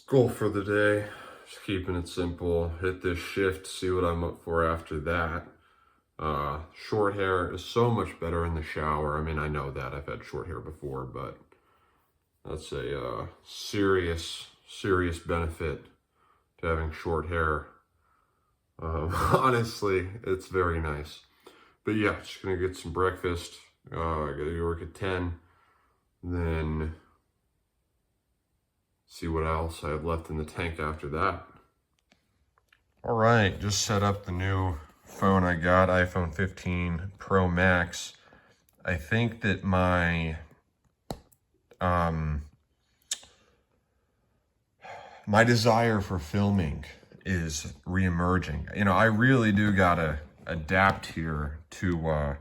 Goal for the day, just keeping it simple. Hit this shift, see what I'm up for after that. Short hair is so much better in the shower. I mean, I know that I've had short hair before, but that's a serious benefit to having short hair. Honestly, it's very nice. But yeah, just gonna get some breakfast. I gotta go work at 10. Then see what else I have left in the tank after that. All right, just set up the new phone I got, iPhone 15 Pro Max. I think that my my desire for filming is reemerging. You know, I really do gotta adapt here to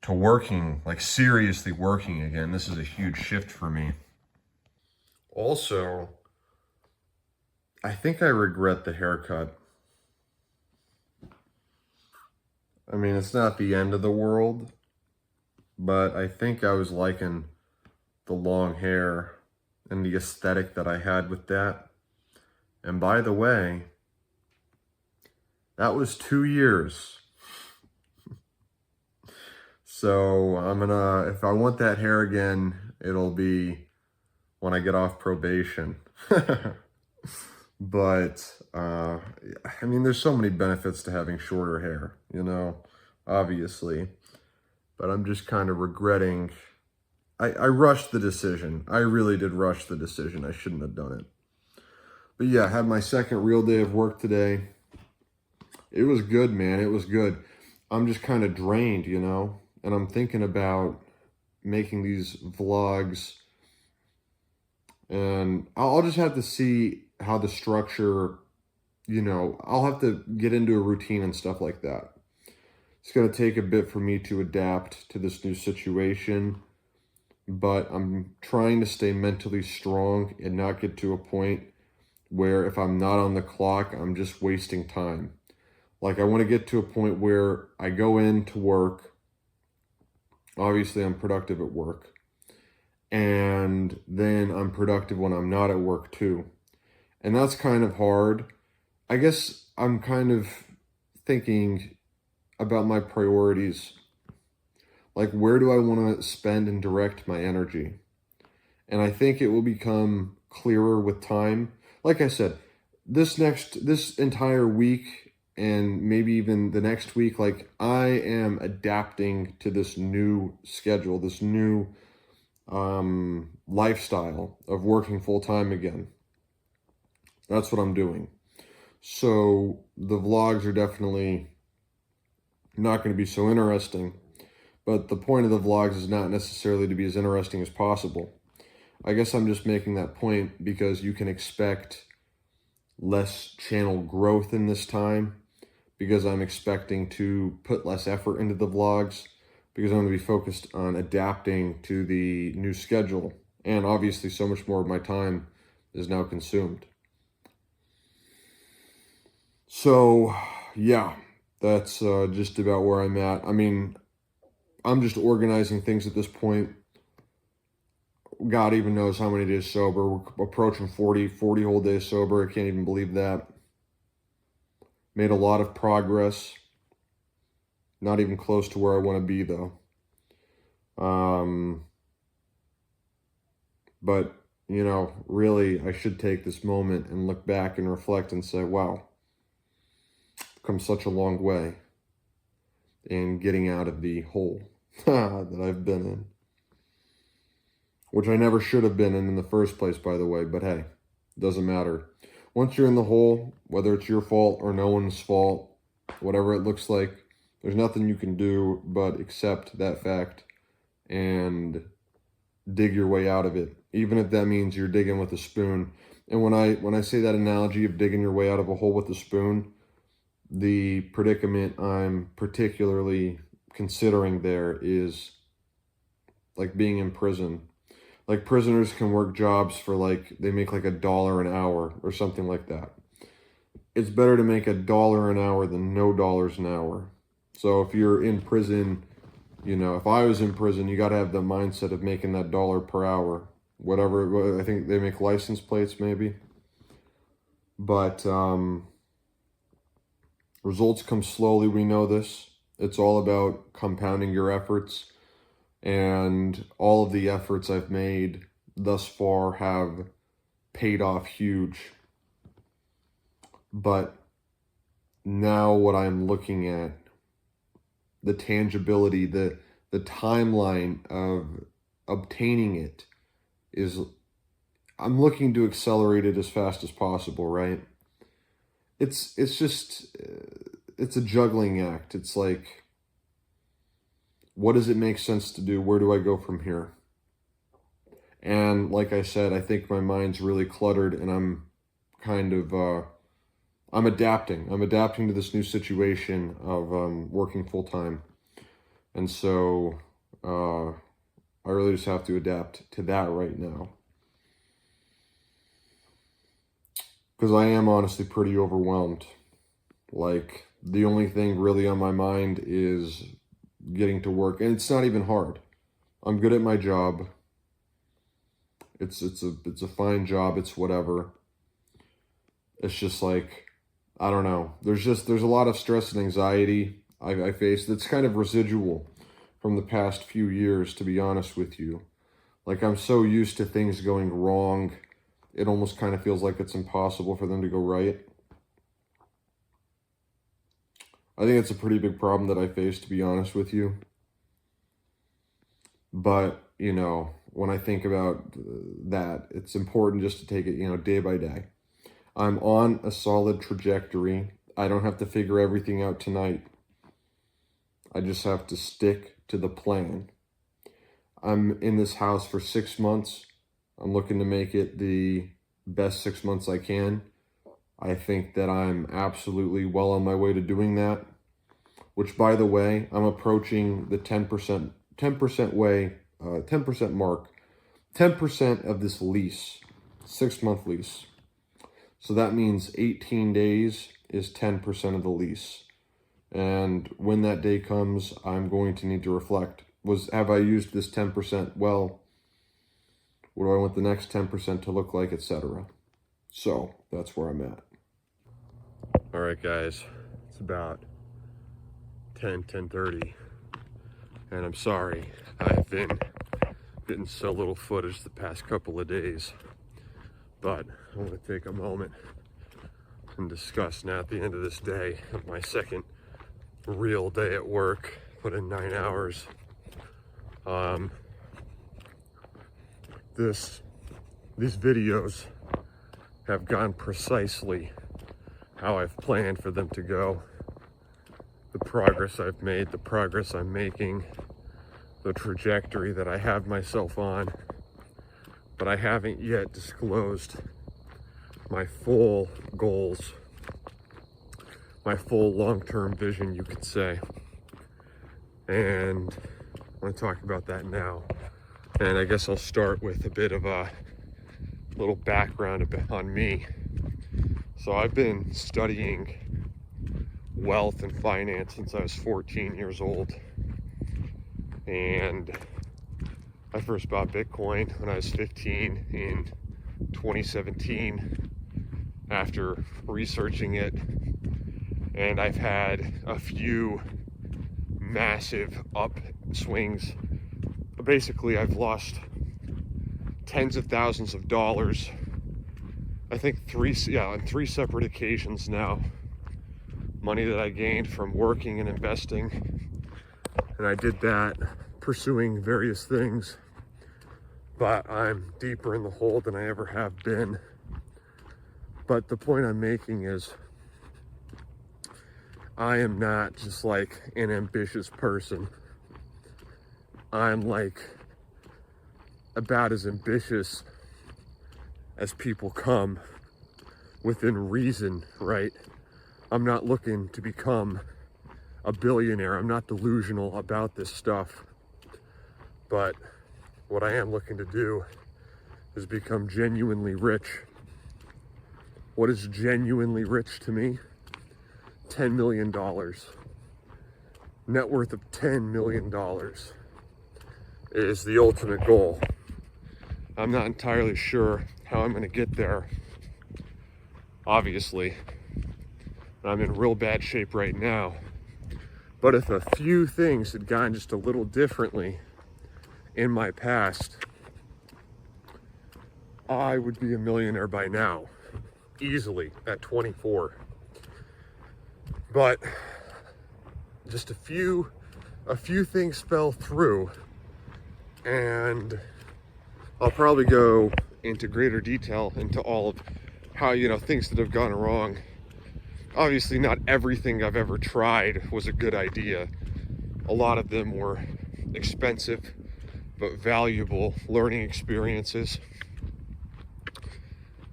working, like seriously working again. This is a huge shift for me. Also, I think I regret the haircut. I mean, it's not the end of the world, but I think I was liking the long hair and the aesthetic that I had with that. And by the way, that was 2 years. So I'm gonna, if I want that hair again, it'll be when I get off probation. But, I mean, there's so many benefits to having shorter hair, you know, obviously. But I'm just kind of regretting, I rushed the decision. I really did rush the decision. I shouldn't have done it. But yeah, I had my second real day of work today. It was good, man. It was good. I'm just kind of drained, you know, and I'm thinking about making these vlogs, and I'll just have to see how the structure, you know, I'll have to get into a routine and stuff like that. It's going to take a bit for me to adapt to this new situation, but I'm trying to stay mentally strong and not get to a point where if I'm not on the clock, I'm just wasting time. Like, I want to get to a point where I go into work, obviously I'm productive at work, and then I'm productive when I'm not at work too. And that's kind of hard. I guess I'm kind of thinking about my priorities. Like, where do I want to spend and direct my energy? And I think it will become clearer with time. Like I said, this entire week and maybe even the next week, like, I am adapting to this new schedule, this new lifestyle of working full time again. That's what I'm doing. So the vlogs are definitely not going to be so interesting, but the point of the vlogs is not necessarily to be as interesting as possible. I guess I'm just making that point because you can expect less channel growth in this time, because I'm expecting to put less effort into the vlogs, because I'm going to be focused on adapting to the new schedule. And obviously so much more of my time is now consumed. So yeah, that's just about where I'm at. I mean, I'm just organizing things at this point. God even knows how many days sober. We're approaching 40 whole days sober. I can't even believe that. Made a lot of progress. Not even close to where I want to be, though. But, you know, really, I should take this moment and look back and reflect and say, wow, I've come such a long way in getting out of the hole that I've been in. Which I never should have been in the first place, by the way, but hey, it doesn't matter. Once you're in the hole, whether it's your fault or no one's fault, whatever it looks like, there's nothing you can do but accept that fact and dig your way out of it, even if that means you're digging with a spoon. And when I say that analogy of digging your way out of a hole with a spoon, the predicament I'm particularly considering there is like being in prison. Like, prisoners can work jobs for, like, they make like $1 an hour or something like that. It's better to make $1 an hour than no dollars an hour. So if you're in prison, you know, if I was in prison, you got to have the mindset of making that $1 per hour. Whatever, I think they make license plates maybe. But results come slowly, we know this. It's all about compounding your efforts, and all of the efforts I've made thus far have paid off huge. But now what I'm looking at, the tangibility, the timeline of obtaining it is, I'm looking to accelerate it as fast as possible, right? It's just, it's a juggling act. It's like, what does it make sense to do? Where do I go from here? And like I said, I think my mind's really cluttered, and I'm kind of, I'm adapting. I'm adapting to this new situation of working full time. And so I really just have to adapt to that right now. Because I am honestly pretty overwhelmed. Like, the only thing really on my mind is getting to work. And it's not even hard. I'm good at my job. It's a fine job. It's whatever. It's just like, I don't know. There's a lot of stress and anxiety I face that's kind of residual from the past few years, to be honest with you. Like, I'm so used to things going wrong, it almost kind of feels like it's impossible for them to go right. I think it's a pretty big problem that I face, to be honest with you. But, you know, when I think about that, it's important just to take it, you know, day by day. I'm on a solid trajectory. I don't have to figure everything out tonight. I just have to stick to the plan. I'm in this house for 6 months. I'm looking to make it the best 6 months I can. I think that I'm absolutely well on my way to doing that, which, by the way, I'm approaching the 10% mark, 10% of this lease, 6-month lease. So that means 18 days is 10% of the lease. And when that day comes, I'm going to need to reflect. Have I used this 10% well? What do I want the next 10% to look like, etc.? So that's where I'm at. All right, guys, it's about 10:30, and I'm sorry. I've been getting so little footage the past couple of days, but I want to take a moment and discuss now at the end of this day, of my second real day at work, put in 9 hours. These videos have gone precisely how I've planned for them to go. The progress I've made, the progress I'm making, the trajectory that I have myself on, but I haven't yet disclosed my full goals, my full long-term vision, you could say. And I want to talk about that now. And I guess I'll start with a bit of a little background on me. So I've been studying wealth and finance since I was 14 years old. And I first bought Bitcoin when I was 15 in 2017 after researching it. And I've had a few massive upswings. Basically, I've lost tens of thousands of dollars. I think on three separate occasions now. Money that I gained from working and investing. And I did that pursuing various things. But I'm deeper in the hole than I ever have been. But the point I'm making is, I am not just like an ambitious person. I'm like about as ambitious as people come within reason, right? I'm not looking to become a billionaire. I'm not delusional about this stuff. But what I am looking to do is become genuinely rich. What is genuinely rich to me? $10 million. Net worth of $10 million is the ultimate goal. I'm not entirely sure how I'm going to get there, obviously. I'm in real bad shape right now. But if a few things had gone just a little differently in my past, I would be a millionaire by now, easily, at 24. But just a few things fell through, and I'll probably go into greater detail into all of how, things that have gone wrong. Obviously, not everything I've ever tried was a good idea. A lot of them were expensive but valuable learning experiences.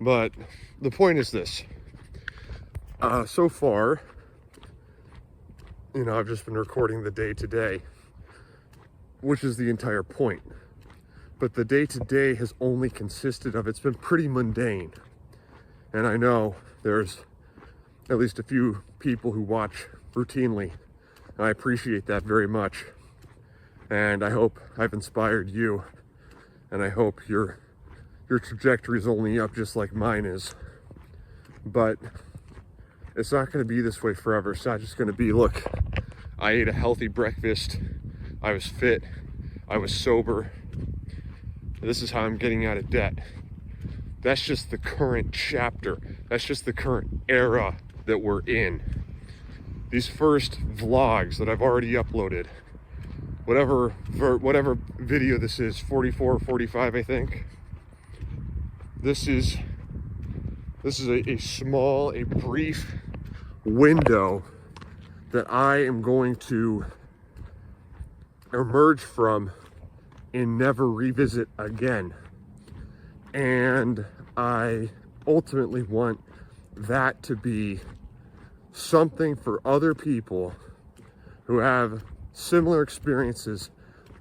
But the point is this. So far, I've just been recording the day-to-day, which is the entire point. But the day-to-day has only consisted of, it's been pretty mundane. And I know there's at least a few people who watch routinely, and I appreciate that very much. And I hope I've inspired you, and I hope your trajectory is only up just like mine is. But it's not going to be this way forever. It's not just going to be, look, I ate a healthy breakfast, I was fit, I was sober, this is how I'm getting out of debt. That's just the current chapter. That's just the current era that we're in. These first vlogs that I've already uploaded, whatever video this is, 44 or 45, I think. This is a brief window that I am going to emerge from and never revisit again. And I ultimately want that to be something for other people who have similar experiences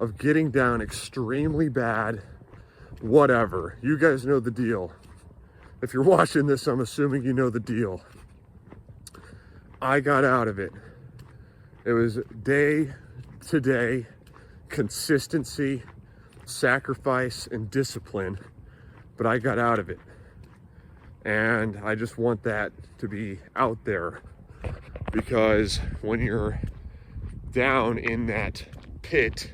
of getting down extremely bad, whatever. You guys know the deal. If you're watching this, I'm assuming you know the deal. I got out of it. It was day to day consistency, sacrifice, and discipline, but I got out of it. And I just want that to be out there, because when you're down in that pit,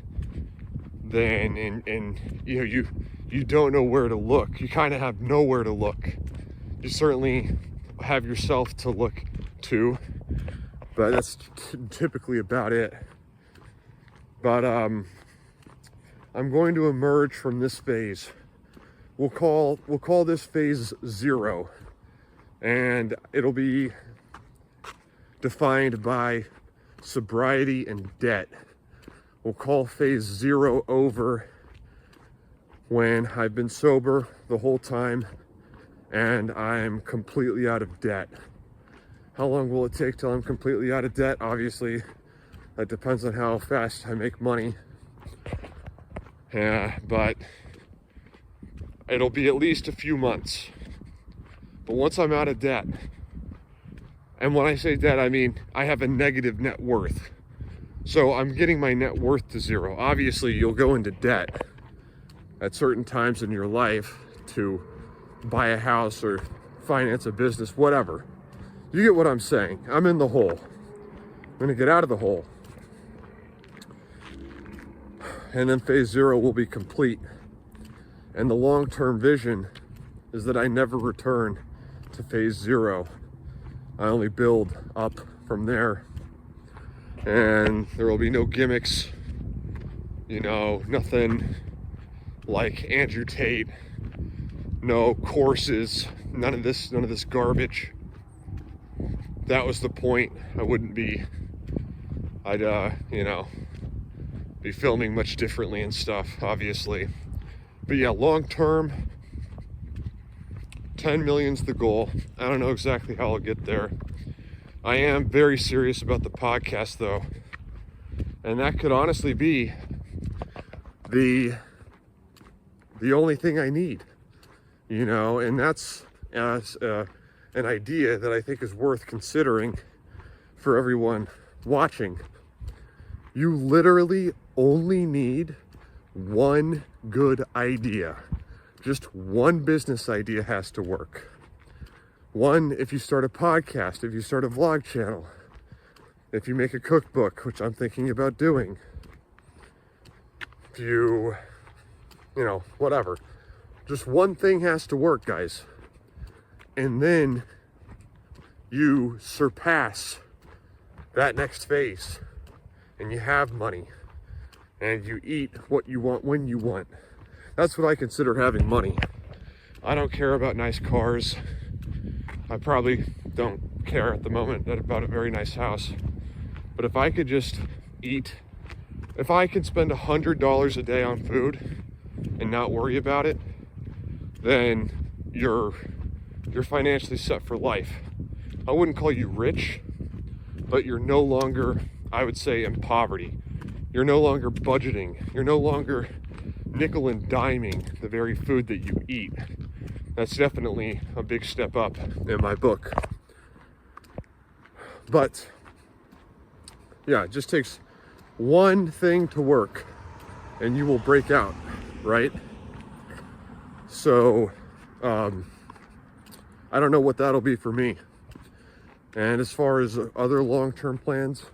then and you don't know where to look. You kind of have nowhere to look. You certainly have yourself to look to, but that's typically about it. But I'm going to emerge from this phase. We'll call this phase 0, and it'll be defined by sobriety and debt. We'll call phase 0 over when I've been sober the whole time and I'm completely out of debt. How long will it take till I'm completely out of debt? Obviously, that depends on how fast I make money. Yeah, but it'll be at least a few months. But once I'm out of debt, and when I say debt, I mean I have a negative net worth. So I'm getting my net worth to 0. Obviously, you'll go into debt at certain times in your life to buy a house or finance a business, whatever. You get what I'm saying. I'm in the hole. I'm gonna get out of the hole. And then phase 0 will be complete. And the long-term vision is that I never return to phase 0. I only build up from there. And there will be no gimmicks, nothing like Andrew Tate, no courses, none of this garbage. That was the point. I'd be filming much differently and stuff, obviously. But yeah, long term, 10 million's the goal. I don't know exactly how I'll get there. I am very serious about the podcast, though. And that could honestly be the only thing I need, and that's an idea that I think is worth considering for everyone watching. You literally only need one good idea. Just one business idea has to work. One, if you start a podcast, if you start a vlog channel, if you make a cookbook, which I'm thinking about doing, if you know, whatever. Just one thing has to work, guys. And then you surpass that next phase and you have money and you eat what you want when you want. That's what I consider having money. I don't care about nice cars. I probably don't care at the moment about a very nice house. But if I could just eat, if I could spend $100 a day on food and not worry about it, then you're financially set for life. I wouldn't call you rich, but you're no longer, I would say, in poverty. You're no longer budgeting. You're no longer nickel and diming the very food that you eat. That's definitely a big step up in my book. But yeah, it just takes one thing to work and you will break out, right? So I don't know what that'll be for me. And as far as other long-term plans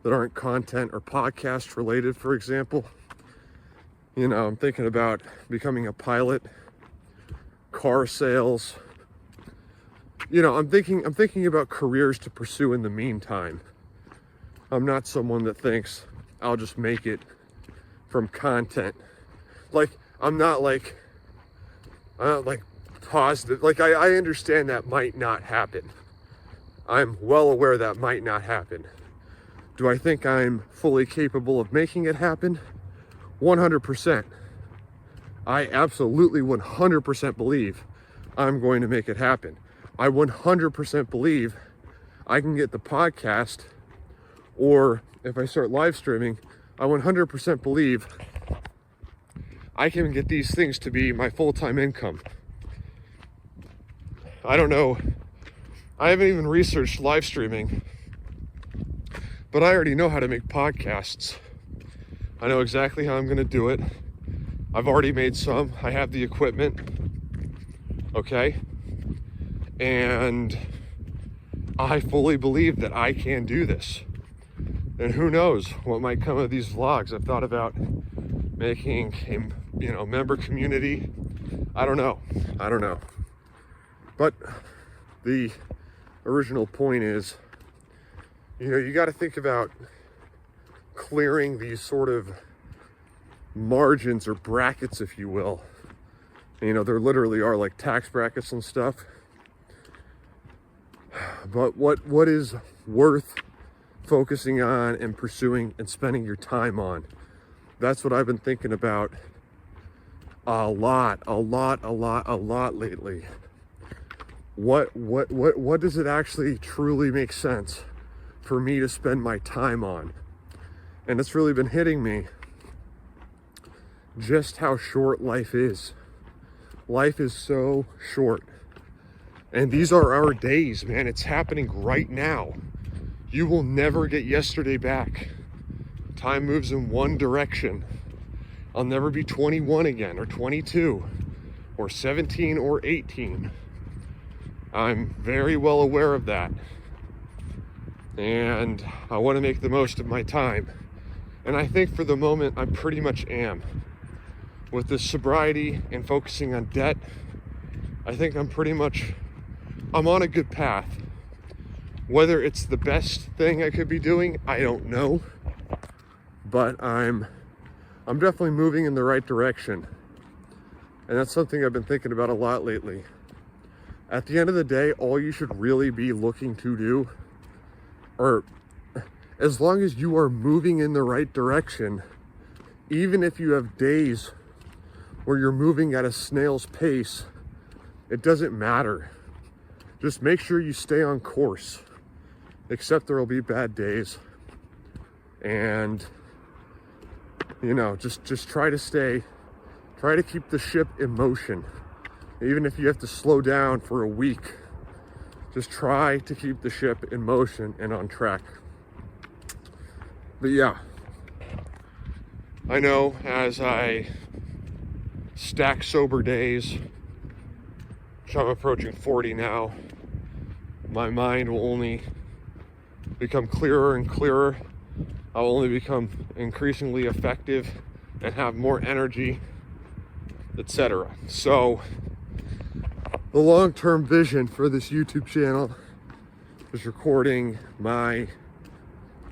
that aren't content or podcast related, for example, you know, I'm thinking about becoming a pilot, car sales. You know, I'm thinking about careers to pursue in the meantime. I'm not someone that thinks I'll just make it from content. Like, I'm not like positive. Like, I understand that might not happen. I'm well aware that might not happen. Do I think I'm fully capable of making it happen? 100%. I absolutely 100% believe I'm going to make it happen. I 100% believe I can get the podcast, or if I start live streaming, I 100% believe I can get these things to be my full-time income. I don't know. I haven't even researched live streaming, but I already know how to make podcasts. I know exactly how I'm going to do it. I've already made some. I have the equipment. Okay? And I fully believe that I can do this. And who knows what might come of these vlogs. I've thought about making a, you know, member community. I don't know. But the original point is, you know, you got to think about clearing these sort of margins or brackets, if you will. You know, there literally are like tax brackets and stuff. But what is worth focusing on and pursuing and spending your time on? That's what I've been thinking about a lot lately. What does it actually truly make sense for me to spend my time on? And it's really been hitting me just how short life is. Life is so short. And these are our days, man. It's happening right now. You will never get yesterday back. Time moves in one direction. I'll never be 21 again, or 22, or 17, or 18. I'm very well aware of that. And I want to make the most of my time. And I think for the moment, I pretty much am. With this sobriety and focusing on debt, I think I'm on a good path. Whether it's the best thing I could be doing, I don't know. But I'm definitely moving in the right direction. And that's something I've been thinking about a lot lately. At the end of the day, all you should really be looking to do, or as long as you are moving in the right direction, even if you have days where you're moving at a snail's pace, it doesn't matter. Just make sure you stay on course, except there will be bad days. And, you know, just try to keep the ship in motion. Even if you have to slow down for a week, just try to keep the ship in motion and on track. But yeah, I know as I stack sober days, which I'm approaching 40 now, my mind will only become clearer and clearer. I'll only become increasingly effective and have more energy, etc. So the long-term vision for this YouTube channel is recording my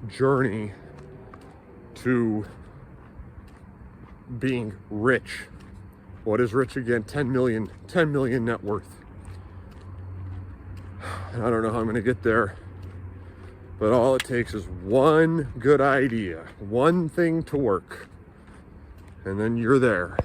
journey to being rich. What is rich again? 10 million net worth. I don't know how I'm going to get there, but all it takes is one good idea, one thing to work, and then you're there.